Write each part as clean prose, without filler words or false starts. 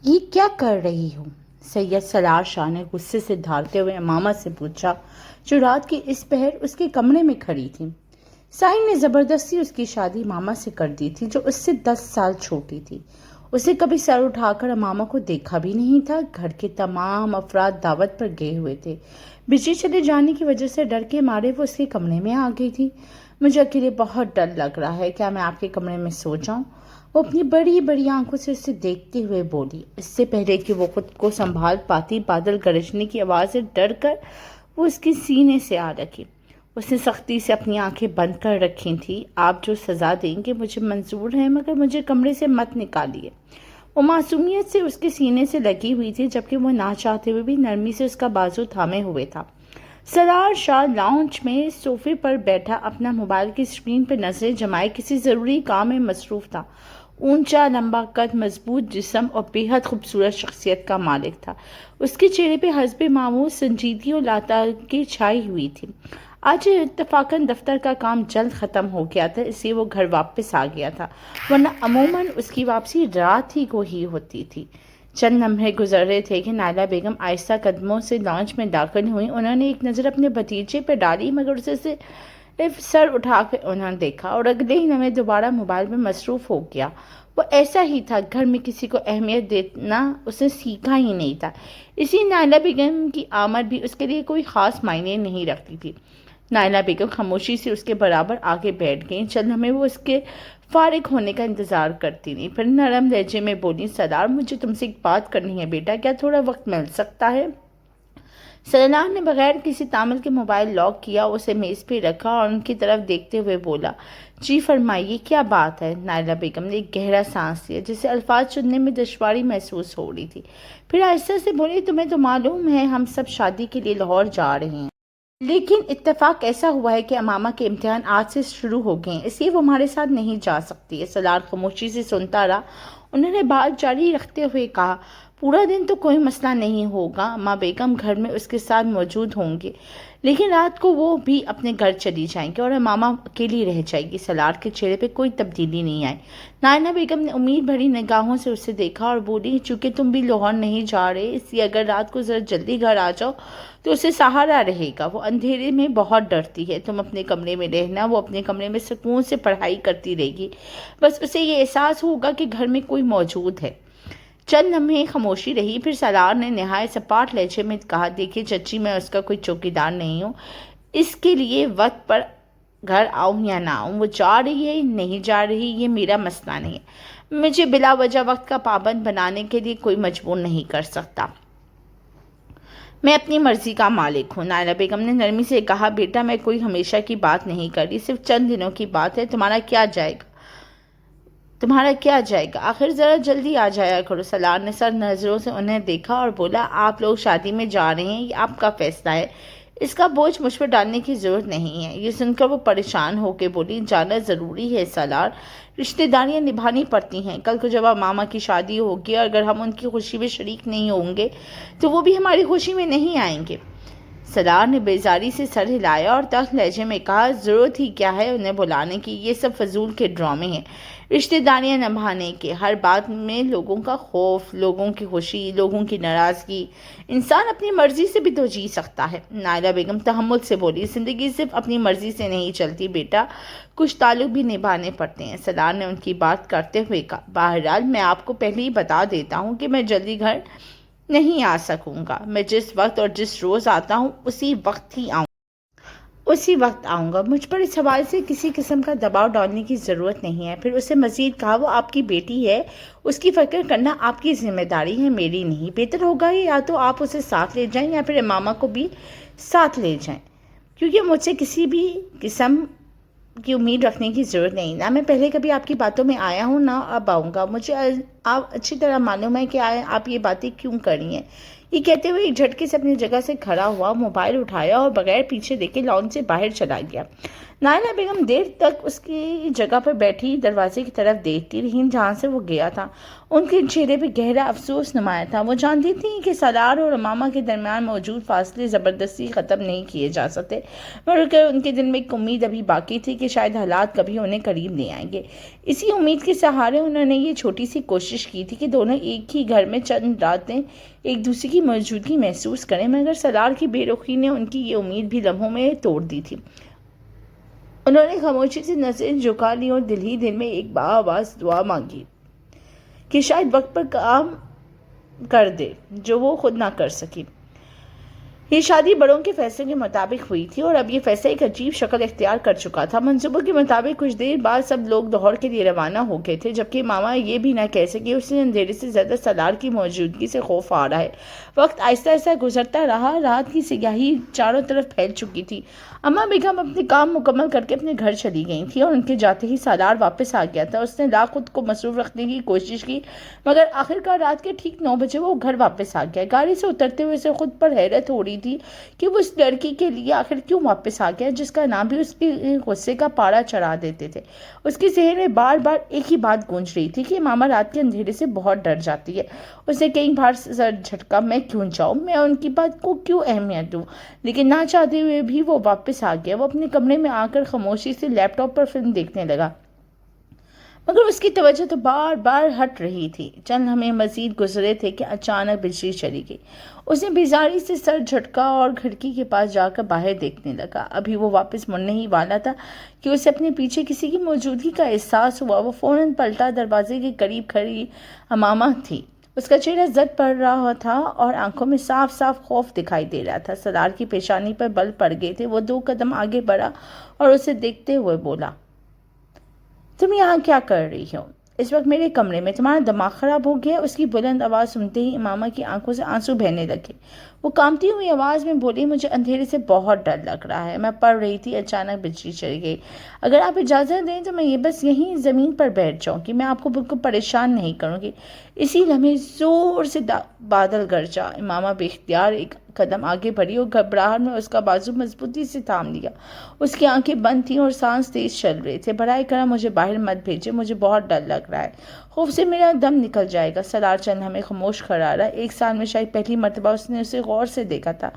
یہ کیا کر رہی ہو؟ سید سالار شاہ نے غصے سے دھاڑتے ہوئے امامہ سے پوچھا، جو رات کے اس پہر اس کے کمرے میں کھڑی تھی۔ سائن نے زبردستی اس کی شادی امامہ سے کر دی تھی، جو اس سے 10 سال چھوٹی تھی۔ اسے کبھی سر اٹھا کر امامہ کو دیکھا بھی نہیں تھا۔ گھر کے تمام افراد دعوت پر گئے ہوئے تھے۔ بجلی چلے جانے کی وجہ سے ڈر کے مارے وہ اس کے کمرے میں آ گئی تھی۔ مجھے اکیلے بہت ڈر لگ رہا ہے، کیا میں آپ کے کمرے میں سو جاؤں؟ وہ اپنی بڑی بڑی آنکھوں سے اسے دیکھتے ہوئے بولی۔ اس سے پہلے کہ وہ خود کو سنبھال پاتی، بادل گرجنے کی آواز سے ڈر کر وہ اس کے سینے سے آ رکھی۔ اس نے سختی سے اپنی آنکھیں بند کر رکھی تھیں۔ آپ جو سزا دیں گے مجھے منظور ہے، مگر مجھے کمرے سے مت نکالیے۔ وہ معصومیت سے اس کے سینے سے لگی ہوئی تھی، جبکہ وہ نہ چاہتے ہوئے بھی نرمی سے اس کا بازو تھامے ہوئے تھا۔ سالار شاہ لاؤنج میں صوفے پر بیٹھا اپنا موبائل کی اسکرین پر نظریں جمائے کسی ضروری کام میں مصروف تھا۔ اونچا، لمبا قد، مضبوط جسم اور بے حد خوبصورت شخصیت کا مالک تھا۔ اس کے چہرے پہ حسب معمول سنجیدگی اور لاتعلقی چھائی ہوئی تھی۔ آج اتفاقاً دفتر کا کام جلد ختم ہو گیا تھا، اس لیے وہ گھر واپس آ گیا تھا، ورنہ عموماً اس کی واپسی رات ہی کو ہی ہوتی تھی۔ چند لمحے گزر رہے تھے کہ نائلہ بیگم آہستہ قدموں سے لانچ میں داخل ہوئیں۔ انہوں نے ایک نظر اپنے بھتیجے پہ ڈالی، مگر اسے صرف سر اٹھا کر انہوں نے دیکھا اور اگلے ہی لمحے دوبارہ موبائل میں مصروف ہو گیا۔ وہ ایسا ہی تھا، گھر میں کسی کو اہمیت دینا اس نے سیکھا ہی نہیں تھا، اسی نائلہ بیگم کی آمد بھی اس کے لیے کوئی خاص معنی نہیں رکھتی تھی۔ نائلہ بیگم خاموشی سے اس کے برابر آگے بیٹھ گئیں۔ چند لمحے وہ اس کے فارغ ہونے کا انتظار کرتی رہیں، پھر نرم لہجے میں بولی، سالار مجھے تم سے ایک بات کرنی ہے بیٹا، کیا تھوڑا وقت مل سکتا ہے؟ سالار نے بغیر کسی تعامل کے موبائل لاک کیا، اسے میز پہ رکھا اور ان کی طرف دیکھتے ہوئے بولا، جی فرمائیے، کیا بات ہے؟ نائلہ بیگم نے ایک گہرا سانس لیا، جسے الفاظ چننے میں دشواری محسوس ہو رہی تھی، پھر آہستہ سے بولی، تمہیں تو معلوم ہے ہم سب شادی کے لیے لاہور جا رہے ہیں، لیکن اتفاق ایسا ہوا ہے کہ امامہ کے امتحان آج سے شروع ہو گئے ہیں، اس لیے وہ ہمارے ساتھ نہیں جا سکتی ہے۔ سالار خاموشی سے سنتا رہا۔ انہوں نے بات جاری رکھتے ہوئے کہا، پورا دن تو کوئی مسئلہ نہیں ہوگا، ماں بیگم گھر میں اس کے ساتھ موجود ہوں گے، لیکن رات کو وہ بھی اپنے گھر چلی جائیں گے اور امامہ اکیلی رہ جائے گی۔ سالار کے چہرے پہ کوئی تبدیلی نہیں آئی۔ نائلہ بیگم نے امید بھری نگاہوں سے اسے دیکھا اور بولی، چونکہ تم بھی لاہور نہیں جا رہے، اس لیے اگر رات کو ذرا جلدی گھر آ جاؤ تو اسے سہارا رہے گا، وہ اندھیرے میں بہت ڈرتی ہے، تم اپنے کمرے میں رہنا، وہ اپنے کمرے میں سکون سے پڑھائی کرتی رہے گی، بس اسے یہ احساس ہوگا کہ گھر میں کوئی موجود ہے۔ چند لمحے خاموشی رہی، پھر سالار نے نہایت سپاٹ لہجے میں کہا، دیکھیے چچی، میں اس کا کوئی چوکیدار نہیں ہوں، اس کے لیے وقت پر گھر آؤں یا نہ آؤں، وہ جا رہی ہے نہیں جا رہی یہ میرا مسئلہ نہیں ہے، مجھے بلا وجہ وقت کا پابند بنانے کے لیے کوئی مجبور نہیں کر سکتا، میں اپنی مرضی کا مالک ہوں۔ نائلہ بیگم نے نرمی سے کہا، بیٹا میں کوئی ہمیشہ کی بات نہیں کر رہی، صرف چند دنوں کی بات ہے، تمہارا کیا جائے گا، آخر ذرا جلدی آ جایا کرو۔ سالار نے سر نظروں سے انہیں دیکھا اور بولا، آپ لوگ شادی میں جا رہے ہیں، یہ آپ کا فیصلہ ہے، اس کا بوجھ مجھ پر ڈالنے کی ضرورت نہیں ہے۔ یہ سن کر وہ پریشان ہو کے بولی، جانا ضروری ہے سالار، رشتہ داریاں نبھانی پڑتی ہیں، کل کو جب ماما کی شادی ہوگی اور اگر ہم ان کی خوشی میں شریک نہیں ہوں گے تو وہ بھی ہماری خوشی میں نہیں آئیں گے۔ سالار نے بیزاری سے سر ہلایا اور تلخ لہجے میں کہا، ضرورت ہی کیا ہے انہیں بلانے کی، یہ سب فضول کے ڈرامے ہیں، رشتہ داریاں نبھانے کے، ہر بات میں لوگوں کا خوف، لوگوں کی خوشی، لوگوں کی ناراضگی، انسان اپنی مرضی سے بھی تو جی سکتا ہے۔ نائلہ بیگم تحمل سے بولی، زندگی صرف اپنی مرضی سے نہیں چلتی بیٹا، کچھ تعلق بھی نبھانے پڑتے ہیں۔ سالار نے ان کی بات کرتے ہوئے کہا، بہرحال میں آپ کو پہلے ہی بتا دیتا ہوں کہ میں جلدی گھر نہیں آ سکوں گا، میں جس وقت اور جس روز آتا ہوں اسی وقت آؤں گا، مجھ پر اس حوالے سے کسی قسم کا دباؤ ڈالنے کی ضرورت نہیں ہے۔ پھر اسے مزید کہا، وہ آپ کی بیٹی ہے، اس کی فکر کرنا آپ کی ذمہ داری ہے، میری نہیں، بہتر ہوگا یا تو آپ اسے ساتھ لے جائیں یا پھر امامہ کو بھی ساتھ لے جائیں، کیونکہ مجھ سے کسی بھی قسم کی امید رکھنے کی ضرورت نہیں، نہ میں پہلے کبھی آپ کی باتوں میں آیا ہوں نہ اب آؤں گا، مجھے آپ اچھی طرح معلوم ہے کہ آپ یہ باتیں کیوں کر رہی ہیں، یہ کہتے ہوئے ایک جھٹکے سے اپنی جگہ سے کھڑا ہوا، موبائل اٹھایا اور بغیر پیچھے دیکھے لان سے باہر چلا گیا۔ نائلہ بیگم دیر تک اس کی جگہ پر بیٹھی دروازے کی طرف دیکھتی رہی جہاں سے وہ گیا تھا۔ ان کے چہرے پہ گہرا افسوس نمایاں تھا۔ وہ جانتی تھیں کہ سالار اور امامہ کے درمیان موجود فاصلے زبردستی ختم نہیں کیے جا سکتے، مگر ان کے دل میں ایک امید ابھی باقی تھی کہ شاید حالات کبھی انہیں قریب نہیں آئیں گے۔ اسی امید کے سہارے انہوں نے یہ چھوٹی سی کوشش کی تھی کہ دونوں ایک ہی گھر میں چند راتیں ایک دوسرے کی موجودگی محسوس کریں، مگر سالار کی بے رخی نے ان کی یہ امید بھی لمحوں میں توڑ دی تھی۔ انہوں نے خاموشی سے نظریں جھکا لی اور دل ہی دل میں ایک باآواز دعا مانگی کہ شاید وقت پر کام کر دے جو وہ خود نہ کر سکی۔ یہ شادی بڑوں کے فیصلے کے مطابق ہوئی تھی اور اب یہ فیصلہ ایک عجیب شکل اختیار کر چکا تھا۔ منصوبوں کے مطابق کچھ دیر بعد سب لوگ لاہور کے لیے روانہ ہو گئے تھے، جبکہ ماما یہ بھی نہ کہہ سکی اسے اندھیرے سے زیادہ سالار کی موجودگی سے خوف آ رہا ہے۔ وقت آہستہ آہستہ گزرتا رہا، رات کی سیاہی چاروں طرف پھیل چکی تھی۔ اماں بیگم اپنے کام مکمل کر کے اپنے گھر چلی گئی تھی اور ان کے جاتے ہی سالار واپس آ گیا تھا۔ اس نے لاکھ خود کو مصروف رکھنے کی کوشش کی، مگر آخرکار رات کے ٹھیک 9 بجے وہ گھر واپس آ گیا۔ گاڑی سے اترتے ہوئے اسے خود پر حیرت ہو رہی تھی کہ وہ اس لڑکی کے لیے آخر کیوں واپس آ گیا جس کا نام بھی اس کے غصے کا پاڑا چڑھا دیتے تھے۔ اس کے ذہن میں بار بار ایک ہی بات گونج رہی تھی کہ ماما رات کے اندھیرے سے بہت ڈر جاتی ہے۔ اسے کئی بار سر جھٹکا، میں کیوں جاؤں، میں ان کی بات کو کیوں اہمیت دوں، لیکن نہ چاہتے ہوئے بھی وہ واپس آ گیا۔ وہ اپنے کمرے میں آ کر خاموشی سے لیپ ٹاپ پر فلم دیکھنے لگا، مگر اس کی توجہ تو بار بار ہٹ رہی تھی۔ چند لمحے مزید گزرے تھے کہ اچانک بجلی چلی گئی۔ اس نے بیزاری سے سر جھٹکا اور کھڑکی کے پاس جا کر باہر دیکھنے لگا۔ ابھی وہ واپس مڑنے ہی والا تھا کہ اسے اپنے پیچھے کسی کی موجودگی کا احساس ہوا۔ وہ فوراً پلٹا، دروازے کے قریب کھڑی امامہ تھی۔ اس کا چہرہ زرد پڑ رہا تھا اور آنکھوں میں صاف صاف خوف دکھائی دے رہا تھا۔ سالار کی پیشانی پر بل پڑ گئے تھے۔ وہ 2 قدم آگے بڑھا اور اسے دیکھتے ہوئے بولا، تم یہاں کیا کر رہی ہو؟ اس وقت میرے کمرے میں، تمہارا دماغ خراب ہو گیا؟ اس کی بلند آواز سنتے ہی امامہ کی آنکھوں سے آنسو بہنے لگے۔ وہ کانپتی ہوئی آواز میں بولی، مجھے اندھیرے سے بہت ڈر لگ رہا ہے، میں پڑھ رہی تھی، اچانک بجلی چلی گئی۔ اگر آپ اجازت دیں تو میں بس یہیں زمین پر بیٹھ جاؤں گی، میں آپ کو بالکل پریشان نہیں کروں گی۔ اسی لمحے زور سے بادل گرجا۔ امامہ بے اختیار ایک قدم آگے بڑھی اور گھبراہٹ میں اس کا بازو مضبوطی سے تھام لیا۔ اس کی آنکھیں بند تھیں اور سانس تیز چل رہے تھے۔ براہ کرم مجھے باہر مت بھیجیں، مجھے بہت ڈر لگ رہا ہے، خوف سے میرا دم نکل جائے گا۔ سالار چند ہمیں خاموش کھڑا رہا۔ 1 سال میں شاید پہلی مرتبہ اس نے اسے غور سے دیکھا تھا۔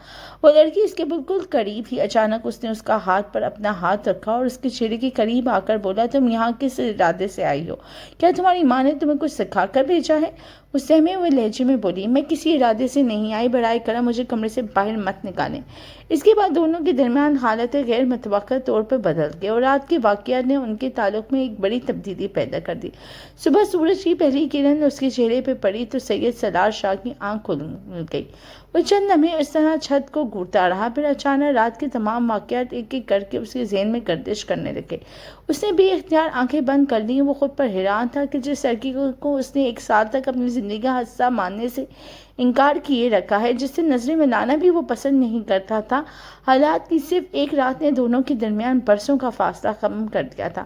وہ لڑکی اس کے بالکل قریب تھی۔ اچانک اس نے اس کا ہاتھ پر اپنا ہاتھ رکھا اور اس کے چہرے کے قریب آ کر بولا، تم یہاں کس ارادے سے آئی ہو؟ کیا تمہاری ماں نے تمہیں کچھ سکھا کر بھیجا ہے؟ وہ سہمے ہوئے لہجے میں بولی، میں کسی ارادے سے نہیں آئی، براہ کرم مجھے کمرے سے باہر مت نکالیں۔ اس کے بعد دونوں کے درمیان حالت غیر متوقع طور پر بدل گئی اور رات کے واقعات نے ان کے تعلق میں ایک بڑی تبدیلی پیدا کر دی۔ صبح سورج کی پہلی کرن اس کے چہرے پہ پڑی تو سید سالار شاہ کی آنکھ کھل گئی۔ وہ چند لمحے اس طرح چھت کو گھورتا رہا، پھر اچانک رات کے تمام واقعات ایک ایک کر کے اس کے ذہن میں گردش کرنے لگے۔ اس نے بے اختیار آنکھیں بند کر لیں۔ وہ خود پر حیران تھا کہ جس لڑکی کو اس نے 1 سال تک اپنی زندگی کا حصہ ماننے سے انکار کیے رکھا ہے، جس سے نظریں ملانا بھی وہ پسند نہیں کرتا تھا، حالات کی صرف ایک رات نے دونوں کے درمیان برسوں کا فاصلہ کم کر دیا تھا۔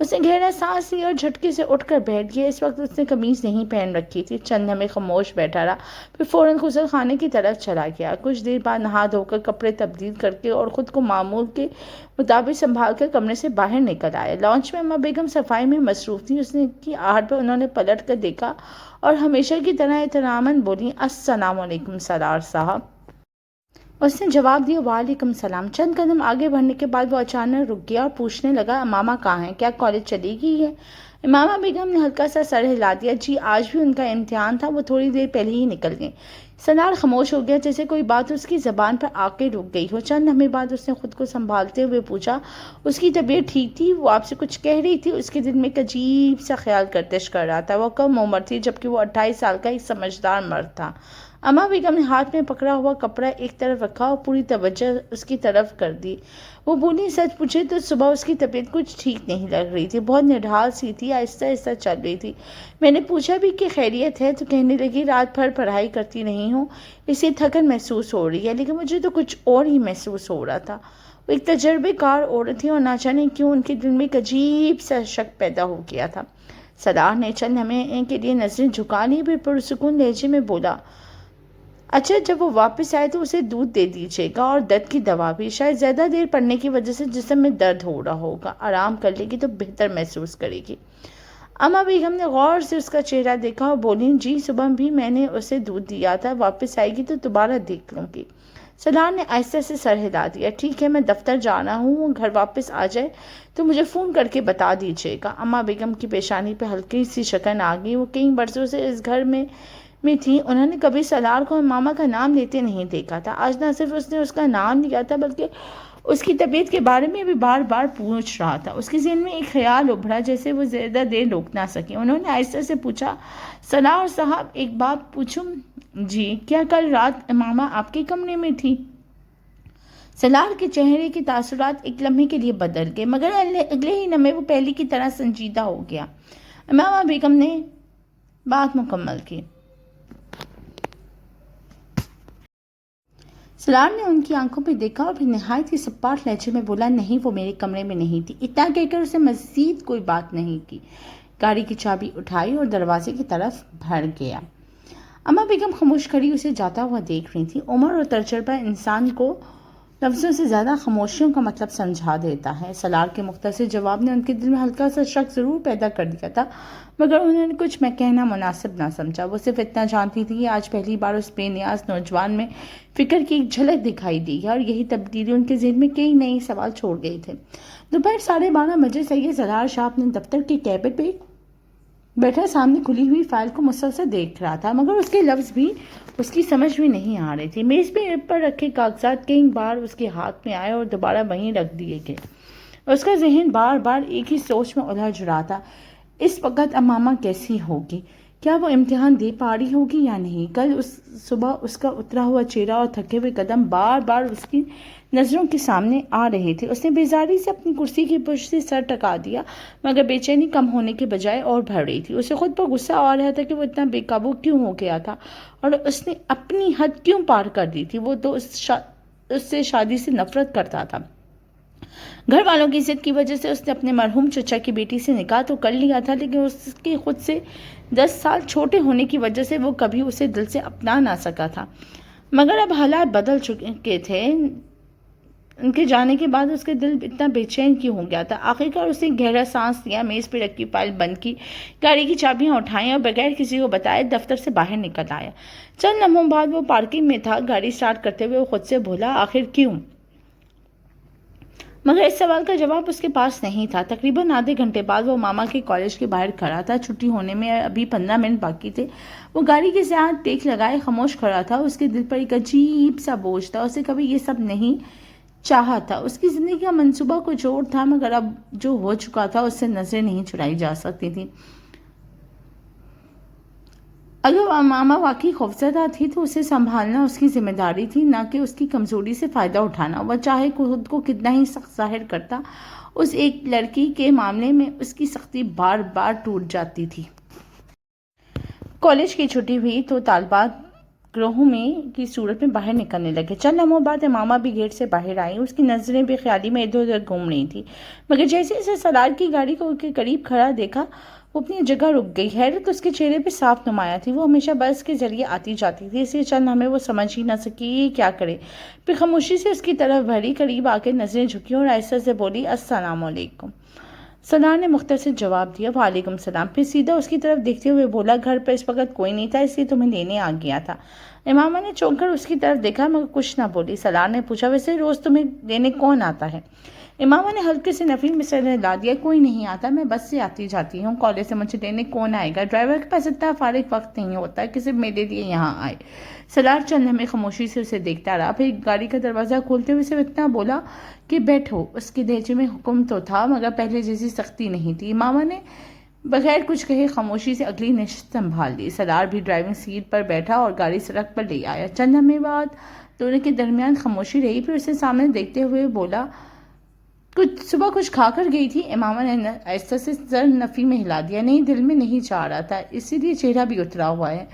اس نے گہرا سانس لی اور جھٹکے سے اٹھ کر بیٹھ گیا۔ اس وقت اس نے قمیض نہیں پہن رکھی تھی۔ چند لمحے خاموش بیٹھا رہا، پھر فوراً غسل خانے کی طرف چلا گیا۔ کچھ دیر بعد نہا دھو کر کپڑے تبدیل کر کے اور خود کو معمول کے مطابق سنبھال کر کمرے سے باہر نکل آیا۔ لانچ میں اماں بیگم صفائی میں مصروف تھیں۔ اس نے کی آہٹ پر انہوں نے پلٹ کر دیکھا اور ہمیشہ کی طرح احتراماً بولی، السلام علیکم سالار صاحب۔ اس نے جواب دیا، وعلیکم السلام۔ چند قدم آگے بڑھنے کے بعد وہ اچانک رک گیا اور پوچھنے لگا، امامہ کہاں ہیں؟ کیا کالج چلی گئی ہے؟ امامہ بیگم نے ہلکا سا سر ہلا دیا، جی آج بھی ان کا امتحان تھا، وہ تھوڑی دیر پہلے ہی نکل گئیں۔ سالار خاموش ہو گیا، جیسے کوئی بات اس کی زبان پر آ کے رک گئی ہو۔ چند لمحے بعد اس نے خود کو سنبھالتے ہوئے پوچھا، اس کی طبیعت ٹھیک تھی؟ وہ آپ سے کچھ کہہ رہی تھی؟ اس کے دل میں ایک عجیب سا خیال گردش کر رہا تھا۔ وہ کم عمر تھی، جبکہ وہ 28 سال کا ایک سمجھدار مرد تھا۔ اماں بیگم نے ہاتھ میں پکڑا ہوا کپڑا ایک طرف رکھا اور پوری توجہ اس کی طرف کر دی۔ وہ بولی، سچ پوچھے تو صبح اس کی طبیعت کچھ ٹھیک نہیں لگ رہی تھی، بہت نڈھال سی تھی، آہستہ آہستہ چل رہی تھی۔ میں نے پوچھا بھی کہ خیریت ہے تو کہنے لگی، رات بھر پڑھائی کرتی رہی ہوں، اس سے تھکن محسوس ہو رہی ہے، لیکن مجھے تو کچھ اور ہی محسوس ہو رہا تھا۔ وہ ایک تجربے کار عورت تھی اور نہ جانے کیوں ان کے دل میں ایک عجیب سا شک پیدا ہو گیا تھا۔ سالار نے چند لمحے کے لیے نظریں جھکا لی، پھر پرسکون لہجے میں بولا، اچھا جب وہ واپس آئے تو اسے دودھ دے دیجیے گا اور درد کی دوا بھی، شاید زیادہ دیر پڑھنے کی وجہ سے جسم میں درد ہو رہا ہوگا، آرام کر لے گی تو بہتر محسوس کرے گی۔ اما بیگم نے غور سے اس کا چہرہ دیکھا اور بولی، جی صبح بھی میں نے اسے دودھ دیا تھا، واپس آئے گی تو دوبارہ دیکھ لوں گی۔ سلار نے آہستہ سے سر ہلا دیا، ٹھیک ہے میں دفتر جانا ہوں، گھر واپس آ جائے تو مجھے فون کر کے بتا دیجیے گا۔ اما بیگم کی پیشانی پہ ہلکی سی شکن آ گئی، وہ کئی برسوں سے اس گھر میں تھی، انہوں نے کبھی سلار کو ماما کا نام لیتے نہیں دیکھا تھا۔ آج نہ صرف اس نے اس کا نام لیا تھا بلکہ اس کی طبیعت کے بارے میں بھی بار بار پوچھ رہا تھا۔ اس کے ذہن میں ایک خیال ابھرا جیسے وہ زیادہ دیر روک نہ سکے۔ انہوں نے آہستہ سے پوچھا، سلار صاحب ایک بات پوچھوں؟ جی، کیا کل رات ماما آپ کے کمرے میں تھی؟ سلار کے چہرے کے تاثرات ایک لمحے کے لیے بدل گئے، مگر اگلے ہی لمحے وہ پہلے کی طرح سنجیدہ ہو گیا۔ ماما بیگم نے بات مکمل کی۔ سلار نے ان کی آنکھوں پہ دیکھا اور پھر نہایت ہی سپاٹ لہجے میں بولا، نہیں وہ میرے کمرے میں نہیں تھی۔ اتنا کہہ کر اسے مزید کوئی بات نہیں کی، گاڑی کی چابی اٹھائی اور دروازے کی طرف بڑھ گیا۔ اما بیگم خاموش کھڑی اسے جاتا ہوا دیکھ رہی تھی۔ عمر اور تجربہ انسان کو لفظوں سے زیادہ خاموشیوں کا مطلب سمجھا دیتا ہے۔ سلار کے مختصر جواب نے ان کے دل میں ہلکا سا شک ضرور پیدا کر دیا تھا، مگر انہوں نے کچھ میں کہنا مناسب نہ سمجھا۔ وہ صرف اتنا جانتی تھی کہ آج پہلی بار اس بے نیاز نوجوان میں فکر کی ایک جھلک دکھائی دی ہے، اور یہی تبدیلی ان کے ذہن میں کئی نئے سوال چھوڑ گئے تھے۔ دوپہر 12:30 بجے سید سلار شاہ اپنے دفتر کے کیبن پہ بیٹھا سامنے کھلی ہوئی فائل کو مسلسل دیکھ رہا تھا، مگر اس کے لفظ بھی اس کی سمجھ میں نہیں آ رہے تھے۔ میز پر رکھے کاغذات کئی بار اس کے ہاتھ میں آئے اور دوبارہ وہیں رکھ دیے گئے۔ اس کا ذہن بار بار ایک ہی سوچ میں الجھ رہا تھا، اس وقت امامہ کیسی ہوگی؟ کیا وہ امتحان دے پا رہی ہوگی یا نہیں؟ کل صبح اس کا اترا ہوا چہرہ اور تھکے ہوئے قدم بار بار اس کی نظروں کے سامنے آ رہے تھے۔ اس نے بیزاری سے اپنی کرسی کی پشت سے سر ٹکا دیا، مگر بے چینی کم ہونے کے بجائے اور بڑھ رہی تھی۔ اسے خود پر غصہ آ رہا تھا کہ وہ اتنا بے قابو کیوں ہو گیا تھا اور اس نے اپنی حد کیوں پار کر دی تھی۔ وہ تو اس سے شادی سے نفرت کرتا تھا۔ گھر والوں کی ضد کی وجہ سے اس نے اپنے مرحوم چچا کی بیٹی سے نکاح تو کر لیا تھا، لیکن اس کے خود سے 10 سال چھوٹے ہونے کی وجہ سے وہ کبھی اسے دل سے اپنا نہ سکا تھا۔ مگر اب حالات بدل چکے تھے۔ ان کے جانے کے بعد اس کے دل اتنا بے چین کیوں ہو گیا تھا؟ آخرکار اس نے گہرا سانس لیا، میز پہ رکھی فائل بند کی، گاڑی کی چابیاں اٹھائیں اور بغیر کسی کو بتائے دفتر سے باہر نکل آیا۔ چند لمحوں بعد وہ پارکنگ میں تھا۔ گاڑی سٹارٹ کرتے ہوئے وہ خود سے بولا، آخر کیوں؟ مگر اس سوال کا جواب اس کے پاس نہیں تھا۔ تقریباً آدھے گھنٹے بعد وہ ماما کے کالج کے باہر کھڑا تھا۔ چھٹی ہونے میں ابھی 15 منٹ باقی تھے۔ وہ گاڑی کے ساتھ ٹیک لگائے خاموش کھڑا تھا۔ اس کے دل پر ایک عجیب سا بوجھ تھا۔ اسے کبھی یہ سب نہیں چاہا تھا۔ اس کی زندگی کا منصوبہ کچھ اور تھا، مگر اب جو ہو چکا تھا اس سے نظریں نہیں چرائی جا سکتی تھی۔ اگر ماما واقعی خوفزدہ تھی تو اسے سنبھالنا اس کی ذمہ داری تھی، نہ کہ اس کی کمزوری سے فائدہ اٹھانا۔ وہ چاہے خود کو کتنا ہی سخت ظاہر کرتا، اس ایک لڑکی کے معاملے میں اس کی سختی بار بار ٹوٹ جاتی تھی۔ کالج کی چھٹی ہوئی تو طالبات گروہوں میں کی صورت میں باہر نکلنے لگے۔ چند لمحوں بعد ماما بھی گیٹ سے باہر آئی۔ اس کی نظریں بے خیالی میں ادھر ادھر گھوم رہی تھیں، مگر جیسے اسے سلار کی گاڑی کو کے قریب کھڑا دیکھا وہ اپنی جگہ رک گئی۔ حیرت اس کے چہرے پہ صاف نمایاں تھی۔ وہ ہمیشہ بس کے ذریعے آتی جاتی تھی، اس لیے چند لمحے وہ سمجھ ہی نہ سکی کیا کرے۔ پھر خاموشی سے اس کی طرف بڑھی، قریب آ کے نظریں جھکی اور آہستہ سے بولی، السلام علیکم۔ سلار نے مختصر جواب دیا، وعلیکم السلام۔ پھر سیدھا اس کی طرف دیکھتے ہوئے بولا، گھر پر اس وقت کوئی نہیں تھا، اس لیے تمہیں لینے آ گیا تھا۔ امامہ نے چونک کر اس کی طرف دیکھا، مگر کچھ نہ بولی۔ سلار نے پوچھا، ویسے روز تمہیں لینے کون آتا ہے؟ امامہ نے ہلکے سے نفی میں سر ہلا دیا، کوئی نہیں آتا، میں بس سے آتی جاتی ہوں، کالج سے مجھے لینے کون آئے گا؟ ڈرائیور کے پاس اتنا فارغ وقت نہیں ہوتا کہ صرف میرے لیے یہاں آئے۔ سلار چند لمحے خاموشی سے اسے دیکھتا رہا، پھر گاڑی کا دروازہ کھولتے ہوئے صرف اتنا بولا کہ بیٹھو۔ اس کے لہجے میں حکم تو تھا، مگر پہلے جیسی سختی نہیں تھی۔ امامہ نے بغیر کچھ کہے خاموشی سے اگلی نشست سنبھال لی۔ سلار بھی ڈرائیونگ سیٹ پر بیٹھا اور گاڑی سڑک پر لے آیا۔ چند لمحے بعد دونوں کے درمیان خاموشی رہی، پھر اسے سامنے دیکھتے ہوئے بولا، صبح کچھ کھا کر گئی تھی؟ امامہ نے آہستہ سے سر نفی میں ہلا دیا، نہیں، دل میں نہیں چاہ رہا تھا، اسی لیے چہرہ بھی اترا ہوا ہے۔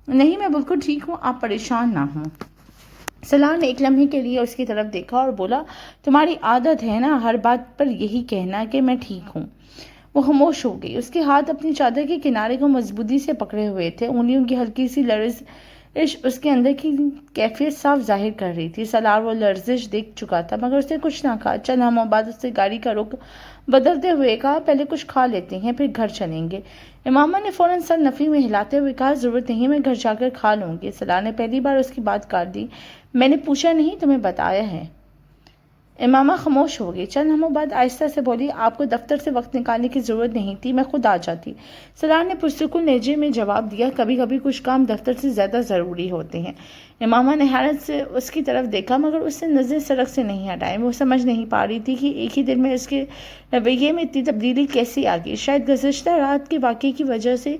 نہیں، میں بالکل ٹھیک ہوں، آپ پریشان نہ ہوں۔ سلار نے ایک لمحے کے لیے اس کی طرف دیکھا اور بولا، تمہاری عادت ہے نا ہر بات پر یہی کہنا کہ میں ٹھیک ہوں۔ وہ خاموش ہو گئی۔ اس کے ہاتھ اپنی چادر کے کنارے کو مضبوطی سے پکڑے ہوئے تھے، انگلیوں کی ہلکی سی لرز عشق اس کے اندر کی کیفیت صاف ظاہر کر رہی تھی۔ سالار وہ لرزش دیکھ چکا تھا مگر اسے کچھ نہ کہا۔ چند لمحوں بعد اس نے گاڑی کا رخ بدلتے ہوئے کہا، پہلے کچھ کھا لیتے ہیں پھر گھر چلیں گے۔ امامہ نے فوراً سر نفی میں ہلاتے ہوئے کہا، ضرورت نہیں، میں گھر جا کر کھا لوں گی۔ سالار نے پہلی بار اس کی بات کاٹ دی، میں نے پوچھا نہیں، تمہیں بتایا ہے۔ امامہ خاموش ہو گئی۔ چند لمحوں بعد آہستہ سے بولی، آپ کو دفتر سے وقت نکالنے کی ضرورت نہیں تھی، میں خود آ جاتی۔ سالار نے پرسکون لہجے میں جواب دیا، کبھی کبھی کچھ کام دفتر سے زیادہ ضروری ہوتے ہیں۔ امامہ نے حیرت سے اس کی طرف دیکھا مگر اس سے نظریں سڑک سے نہیں ہٹائیں۔ وہ سمجھ نہیں پا رہی تھی کہ ایک ہی دن میں اس کے رویے میں اتنی تبدیلی کیسے آ گئی۔ شاید گزشتہ رات کے واقعے کی وجہ سے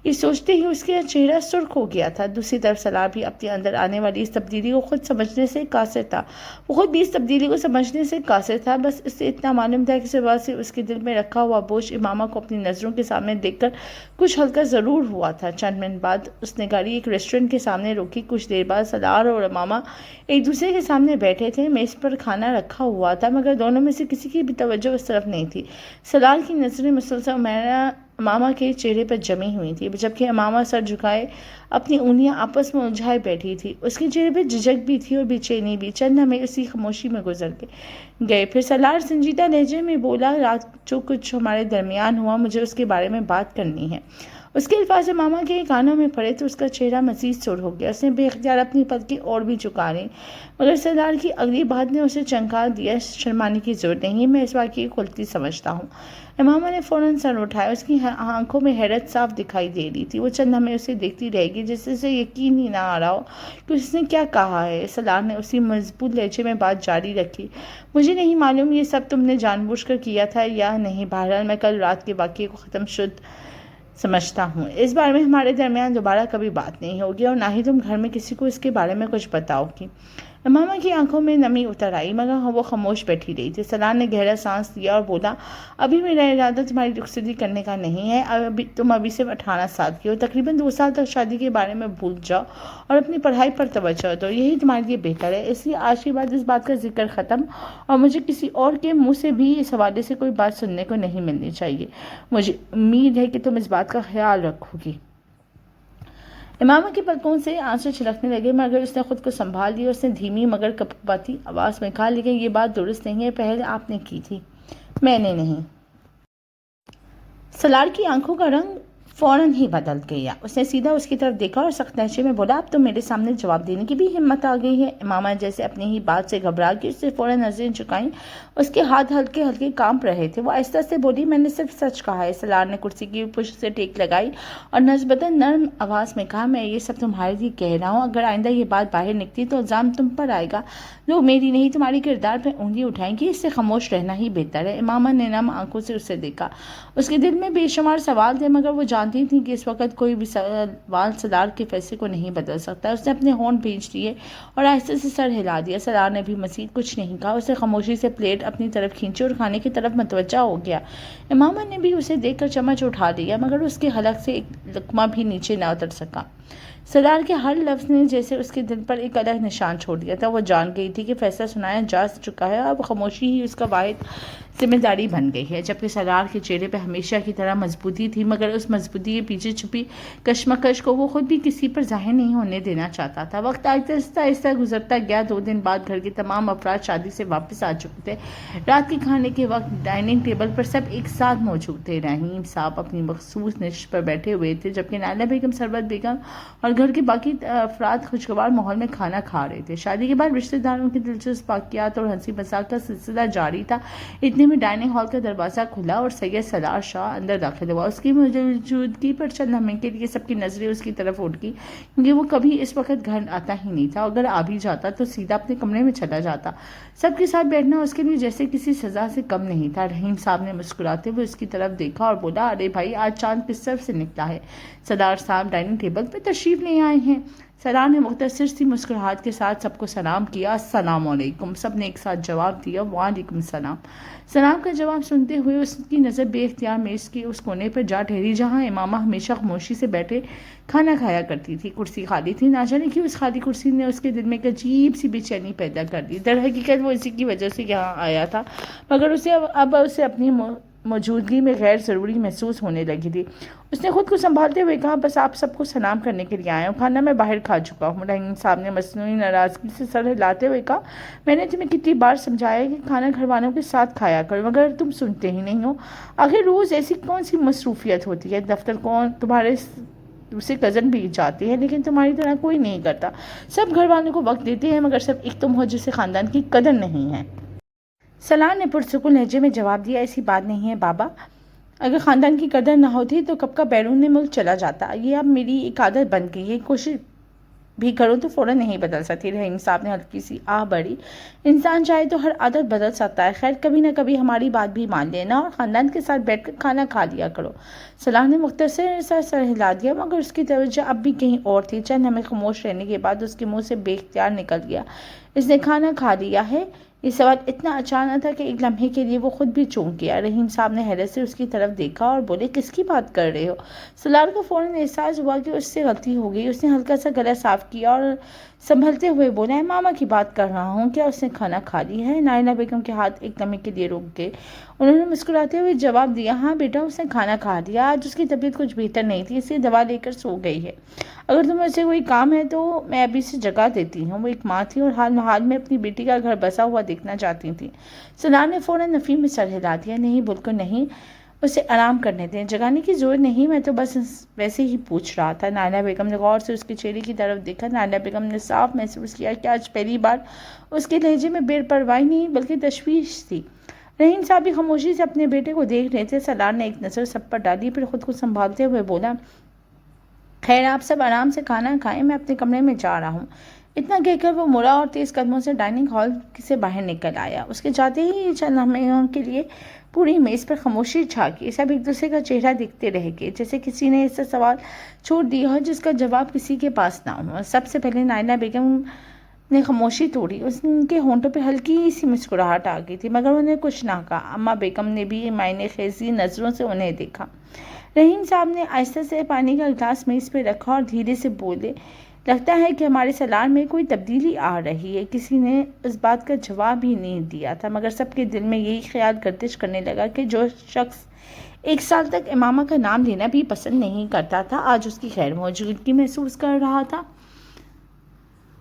یہ سوچتے ہی اس کا چہرہ سرخ ہو گیا تھا۔ دوسری طرف سالار بھی اپنے اندر آنے والی اس تبدیلی کو خود سمجھنے سے قاصر تھا۔ وہ خود بھی اس تبدیلی کو سمجھنے سے قاصر تھا، بس اسے اتنا معلوم تھا کہ صبح سے اس کے دل میں رکھا ہوا بوجھ امامہ کو اپنی نظروں کے سامنے دیکھ کر کچھ ہلکا ضرور ہوا تھا۔ چند منٹ بعد اس نے گاڑی ایک ریسٹورنٹ کے سامنے روکی۔ کچھ دیر بعد سالار اور امامہ ایک دوسرے کے سامنے بیٹھے تھے۔ میز پر کھانا رکھا ہوا تھا مگر دونوں میں سے کسی کی بھی توجہ اس طرف نہیں تھی۔ سالار کی نظریں مسلسل امامہ کے چہرے پر جمی ہوئی تھی جبکہ امامہ سر جھکائے اپنی انگلیاں آپس میں الجھائے بیٹھی تھی۔ اس کے چہرے پر جھجک بھی تھی اور بے چینی بھی۔ چند لمحے اسی خاموشی میں گزر گئے، پھر سالار سنجیدہ لہجے میں بولا، رات جو کچھ ہمارے درمیان ہوا مجھے اس کے بارے میں بات کرنی ہے۔ اس کے الفاظ امامہ کے کانوں میں پڑے تو اس کا چہرہ مزید سرخ ہو گیا۔ اس نے بے اختیار اپنی پلکیں اور بھی جھکا لیں مگر سالار کی اگلی بات نے اسے چونکا دیا۔ شرمانے کی ضرورت نہیں، میں اس واقعے کو غلطی سمجھتا ہوں۔ امامہ نے فوراً سر اٹھایا۔ اس کی آنکھوں میں حیرت صاف دکھائی دے رہی تھی۔ وہ چند لمحے اسے دیکھتی رہ گئی جس سے یقین ہی نہ آ رہا ہو کہ اس نے کیا کہا ہے۔ سالار نے اسی مضبوط لہجے میں بات جاری رکھی، مجھے نہیں معلوم یہ سب تم نے جان بوجھ کر کیا تھا یا نہیں، بہرحال میں کل رات کے واقعے کو ختم شد سمجھتا ہوں۔ اس بارے میں ہمارے درمیان دوبارہ کبھی بات نہیں ہوگی اور نہ ہی تم گھر میں کسی کو اس کے بارے میں کچھ بتاؤ گی۔ امامہ کی آنکھوں میں نمی اتر آئی مگر وہ خاموش بیٹھی رہی تھی۔ سالار نے گہرا سانس لیا اور بولا، ابھی میرا ارادہ تمہاری رخصتی کرنے کا نہیں ہے۔ تم ابھی صرف 18 سال کی ہو، تقریباً 2 سال تک شادی کے بارے میں بھول جاؤ اور اپنی پڑھائی پر توجہ دو، یہی تمہارے لیے بہتر ہے۔ اس لیے آج کے بعد اس بات کا ذکر ختم، اور مجھے کسی اور کے منہ سے بھی اس حوالے سے کوئی بات سننے کو نہیں ملنی چاہیے۔ مجھے امید ہے کہ تم اس بات کا خیال رکھو گی۔ امامہ کی پلکوں سے آنسو چھلکنے لگے مگر اس نے خود کو سنبھال لیا۔ اس نے دھیمی مگر کپکپاتی آواز میں کہا، لیکن یہ بات درست نہیں ہے، پہل آپ نے کی تھی، میں نے نہیں۔ سالار کی آنکھوں کا رنگ فوراً ہی بدل گیا۔ اس نے سیدھا اس کی طرف دیکھا اور سخت لہجے میں بولا، اب تو میرے سامنے جواب دینے کی بھی ہمت آ گئی ہے۔ امامہ جیسے اپنی ہی بات سے گھبرا کے اس سے فوراً نظریں جھکائیں۔ اس کے ہاتھ ہلکے ہلکے کانپ رہے تھے۔ وہ آہستہ سے بولی، میں نے صرف سچ کہا ہے۔ سالار نے کرسی کی پشت سے ٹیک لگائی اور نسبتاً نرم آواز میں کہا، میں یہ سب تمہارے لیے کہہ رہا ہوں، اگر آئندہ یہ بات باہر نکلی تو الزام تم پر آئے گا، لوگ میری نہیں تمہاری کردار پہ انگلی اٹھائیں گے، اس سے خاموش رہنا ہی بہتر ہے۔ امامہ نے نم آنکھوں سے اسے دیکھا۔ اس کے دل میں بے شمار سوال تھے مگر وہ جانتی تھی کہ اس وقت کوئی بھی سوال سالار کے فیصلے کو نہیں بدل سکتا۔ اس نے اپنے ہونٹ بھینچ لیے اور آہستہ سے سر ہلا دیا۔ سالار نے بھی مزید کچھ نہیں کہا۔ اسے خاموشی سے پلیٹ اپنی طرف کھینچی اور کھانے کی طرف متوجہ ہو گیا۔ امامہ نے بھی اسے دیکھ کر چمچ اٹھا لیا مگر اس کے حلق سے ایک لقمہ بھی نیچے نہ اتر سکا۔ سالار کے ہر لفظ نے جیسے اس کے دل پر ایک الگ نشان چھوڑ دیا تھا۔ وہ جان گئی تھی کہ فیصلہ سنایا جا چکا ہے، اب خاموشی ہی اس کا واحد ذمہ داری بن گئی ہے۔ جبکہ سالار کے چہرے پہ ہمیشہ کی طرح مضبوطی تھی مگر اس مضبوطی کے پیچھے چھپی کشمکش کو وہ خود بھی کسی پر ظاہر نہیں ہونے دینا چاہتا تھا۔ وقت آہستہ آہستہ گزرتا گیا۔ 2 دن بعد گھر کے تمام افراد شادی سے واپس آ چکے تھے۔ رات کے کھانے کے وقت ڈائننگ ٹیبل پر سب ایک ساتھ موجود تھے۔ رحیم صاحب اپنی مخصوص نشست پر بیٹھے ہوئے تھے جبکہ نائلہ بیگم، سربت بیگم اور گھر کے باقی افراد خوشگوار ماحول میں کھانا کھا رہے تھے۔ شادی کے بعد رشتہ داروں کے دلچسپ واقعات اور ہنسی مذاق کا سلسلہ جاری تھا۔ اتنے میں ڈائننگ ہال کا دروازہ کھلا اور سید سالار شاہ اندر داخل ہوا۔ اس کی موجودگی پر چند لمحے کے لیے سب کی نظریں اس کی طرف اٹھ گئی کیونکہ وہ کبھی اس وقت گھر آتا ہی نہیں تھا، اگر آ بھی جاتا تو سیدھا اپنے کمرے میں چلا جاتا۔ سب کے ساتھ بیٹھنا اس کے لیے جیسے کسی سزا سے کم نہیں تھا۔ رحیم صاحب نے مسکراتے ہوئے اس کی طرف دیکھا اور بولا، ارے بھائی، آج چاند کس طرف سے نکلا ہے؟ سالار صاحب ڈائننگ ٹیبل پہ تشریف لے آئے ہیں۔ سالار نے مختصر سی مسکراہٹ کے ساتھ سب کو سلام کیا۔ السلام علیکم۔ سب نے ایک ساتھ جواب دیا، وعلیکم السلام۔ سلام کا جواب سنتے ہوئے اس کی نظر بے اختیار میز کے اس کونے پر جا ٹھہری جہاں امامہ ہمیشہ خاموشی سے بیٹھے کھانا کھایا کرتی تھی۔ کرسی خالی تھی۔ نہ جانے کیوں اس خالی کرسی نے اس کے دل میں ایک عجیب سی بے چینی پیدا کر دی۔ در حقیقت وہ اسی کی وجہ سے یہاں آیا تھا مگر اب اسے اپنی موجودگی میں غیر ضروری محسوس ہونے لگی تھی۔ اس نے خود کو سنبھالتے ہوئے کہا، بس آپ سب کو سلام کرنے کے لیے آیا ہوں، کھانا میں باہر کھا چکا ہوں۔ رحیم صاحب نے مصنوعی ناراضگی سے سر ہلاتے ہوئے کہا، میں نے تمہیں کتنی بار سمجھایا کہ کھانا گھر والوں کے ساتھ کھایا کرو، مگر تم سنتے ہی نہیں ہو۔ آخر روز ایسی کون سی مصروفیت ہوتی ہے؟ دفتر کون تمہارے دوسرے کزن بھی جاتے ہیں، لیکن تمہاری طرح کوئی نہیں کرتا۔ سب گھر والوں کو وقت دیتے ہیں، مگر صرف ایک تم ہو جسے خاندان کی قدر نہیں ہے۔ سلار نے پرسکون لہجے میں جواب دیا، ایسی بات نہیں ہے بابا، اگر خاندان کی قدر نہ ہوتی تو کب کا بیرون ملک چلا جاتا۔ یہ اب میری ایک عادت بن گئی ہے، کوشش بھی کروں تو فوراً نہیں بدل سکتی۔ رحیم صاحب نے ہلکی سی آہ بھری، انسان چاہے تو ہر عادت بدل سکتا ہے، خیر کبھی نہ کبھی ہماری بات بھی مان لینا اور خاندان کے ساتھ بیٹھ کر کھانا کھا لیا کرو۔ سلار نے مختصر سا سر ہلا دیا، مگر اس کی توجہ اب بھی کہیں اور تھی۔ چند لمحے خاموش رہنے کے بعد اس کے منہ سے بے اختیار نکل گیا، اس نے کھانا کھا لیا ہے؟ یہ سوال اتنا اچانک تھا کہ ایک لمحے کے لیے وہ خود بھی چونک گیا۔ رحیم صاحب نے حیرت سے اس کی طرف دیکھا اور بولے، کس کی بات کر رہے ہو؟ سلار کو فوراً احساس ہوا کہ اس سے غلطی ہو گئی۔ اس نے ہلکا سا گلا صاف کیا اور سنبھلتے ہوئے بولا، ماما کی بات کر رہا ہوں، کیا اس نے کھانا کھا لی ہے؟ نائلہ بیگم کے ہاتھ ایک لمحے کے لیے رک گئے۔ انہوں نے مسکراتے ہوئے جواب دیا، ہاں بیٹا، اس نے کھانا کھا لیا، آج اس کی طبیعت کچھ بہتر نہیں تھی، اس لیے دوا لے کر سو گئی ہے۔ اگر تمہیں سے کوئی کام ہے تو میں ابھی سے جگہ دیتی ہوں۔ وہ ایک ماں تھی اور حال میں اپنی بیٹی کا گھر بسا ہوا دیکھنا چاہتی تھی۔ سلار نے فوراً نفی میں سر ہلا دیا، نہیں بالکل نہیں، اسے آرام کرنے دیں، جگانے کی ضرورت نہیں، میں تو بس ویسے ہی پوچھ رہا تھا۔ نائلہ بیگم نے غور سے اس کے چہرے کی طرف دیکھا۔ نائلہ بیگم نے صاف محسوس کیا کہ آج پہلی بار اس کے لہجے میں بے پرواہی نہیں بلکہ تشویش تھی۔ رحیم صاحب بھی خاموشی سے اپنے بیٹے کو دیکھ رہے تھے۔ سلار نے ایک نظر سب پر ڈالی، پھر خود کو سنبھالتے ہوئے بولا، خیر آپ سب آرام سے کھانا کھائیں، میں اپنے کمرے میں جا رہا ہوں۔ اتنا کہہ کر وہ مڑا اور تیز قدموں سے ڈائننگ ہال سے باہر نکل آیا۔ اس کے جاتے ہی چند لمحوں کے لیے پوری میز پر خاموشی چھا گئی۔ سب ایک دوسرے کا چہرہ دیکھتے رہ گئے، جیسے کسی نے ایسا سوال چھوڑ دیا ہو جس کا جواب کسی کے پاس نہ ہو۔ سب سے پہلے نائلہ بیگم نے خاموشی توڑی۔ ان کے ہونٹوں پہ ہلکی سی مسکراہٹ آ گئی تھی، مگر انہیں کچھ نہ کہا۔ اماں بیگم نے بھی معائنہ خیزی نظروں سے انہیں دیکھا۔ رحیم صاحب نے آہستہ سے پانی کا گلاس میز پہ رکھا اور دھیرے سے بولے، لگتا ہے کہ ہمارے سلار میں کوئی تبدیلی آ رہی ہے۔ کسی نے اس بات کا جواب ہی نہیں دیا تھا، مگر سب کے دل میں یہی خیال گردش کرنے لگا کہ جو شخص ایک سال تک امامہ کا نام لینا بھی پسند نہیں کرتا تھا، آج اس کی غیر موجودگی محسوس کر رہا تھا،